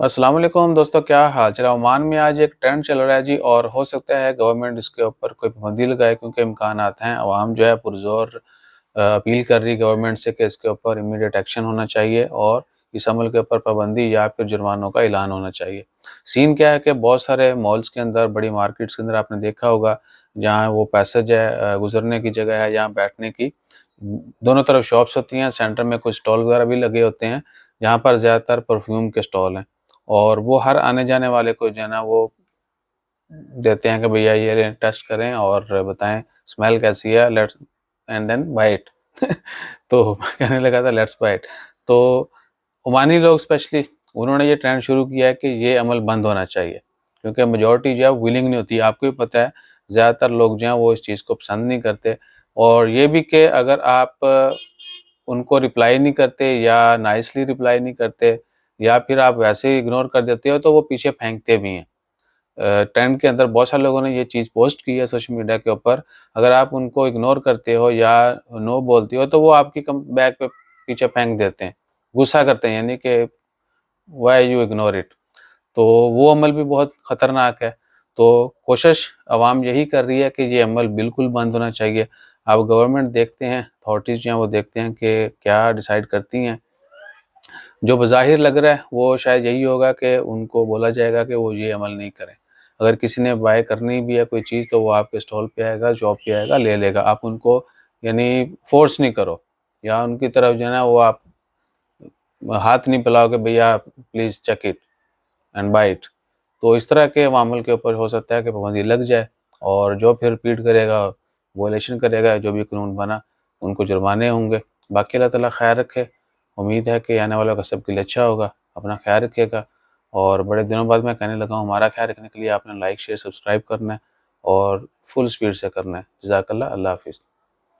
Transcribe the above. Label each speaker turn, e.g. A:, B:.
A: السلام علیکم دوستوں، کیا حال چال ہے؟ عمان میں آج ایک ٹرینڈ چل رہا ہے جی، اور ہو سکتا ہے گورنمنٹ اس کے اوپر کوئی پابندی لگائے، کیونکہ امکانات ہیں۔ عوام جو ہے پرزور اپیل کر رہی گورنمنٹ سے کہ اس کے اوپر امیڈیٹ ایکشن ہونا چاہیے اور اس عمل کے اوپر پابندی یا پھر جرمانوں کا اعلان ہونا چاہیے۔ سین کیا ہے کہ بہت سارے مالز کے اندر، بڑی مارکیٹس کے اندر آپ نے دیکھا ہوگا، جہاں وہ پیسج ہے، گزرنے کی جگہ ہے، یہاں بیٹھنے کی، دونوں طرف شاپس ہوتی ہیں، سینٹر میں کچھ اسٹال وغیرہ بھی لگے ہوتے ہیں، جہاں پر زیادہ تر پرفیوم کے اسٹال ہیں، اور وہ ہر آنے جانے والے کو جو ہے نا وہ دیتے ہیں کہ بھیا یہ ٹیسٹ کریں اور بتائیں اسمیل کیسی ہے، لیٹس اینڈ دین بائٹ تو کہنے لگا تھا لیٹس بائٹ۔ تو عمانی لوگ اسپیشلی انہوں نے یہ ٹرینڈ شروع کیا ہے کہ یہ عمل بند ہونا چاہیے، کیونکہ میجورٹی جو ہے ویلنگ نہیں ہوتی۔ آپ کو بھی پتہ ہے زیادہ تر لوگ جو ہیں وہ اس چیز کو پسند نہیں کرتے، اور یہ بھی کہ اگر آپ ان کو رپلائی نہیں کرتے یا نائسلی رپلائی نہیں کرتے یا پھر آپ ویسے ہی اگنور کر دیتے ہو تو وہ پیچھے پھینکتے بھی ہیں۔ ٹرینڈ کے اندر بہت سارے لوگوں نے یہ چیز پوسٹ کی ہے سوشل میڈیا کے اوپر، اگر آپ ان کو اگنور کرتے ہو یا نو بولتے ہو تو وہ آپ کی بیک پہ پیچھے پھینک دیتے ہیں، غصہ کرتے ہیں، یعنی کہ وائی یو اگنور اٹ۔ تو وہ عمل بھی بہت خطرناک ہے۔ تو کوشش عوام یہی کر رہی ہے کہ یہ عمل بالکل بند ہونا چاہیے۔ اب گورنمنٹ دیکھتے ہیں، اتھارٹیز جو ہیں وہ دیکھتے ہیں کہ کیا ڈیسائیڈ کرتی ہیں۔ جو بظاہر لگ رہا ہے وہ شاید یہی ہوگا کہ ان کو بولا جائے گا کہ وہ یہ عمل نہیں کریں۔ اگر کسی نے بائی کرنی بھی ہے کوئی چیز تو وہ آپ کے اسٹال پہ آئے گا، شاپ پہ آئے گا، لے لے گا۔ آپ ان کو یعنی فورس نہیں کرو، یا ان کی طرف جو ہے نا وہ آپ ہاتھ نہیں پلاؤ کہ بھیا please check it and by it. تو اس طرح کے معامل کے اوپر ہو سکتا ہے کہ پابندی لگ جائے، اور جو پھر ریپیٹ کرے گا، وائلیشن کرے گا، جو بھی قانون بنا ان کو جرمانے ہوں گے۔ باقی اللہ تعالیٰ خیر رکھے۔ امید ہے کہ آنے والا کا سب کے لیے اچھا ہوگا۔ اپنا خیال رکھے گا، اور بڑے دنوں بعد میں کہنے لگا ہوں ہمارا خیال رکھنے کے لیے آپ نے لائک، شیئر، سبسکرائب کرنا ہے اور فل سپیڈ سے کرنا ہے۔ جزاک اللہ، اللہ حافظ۔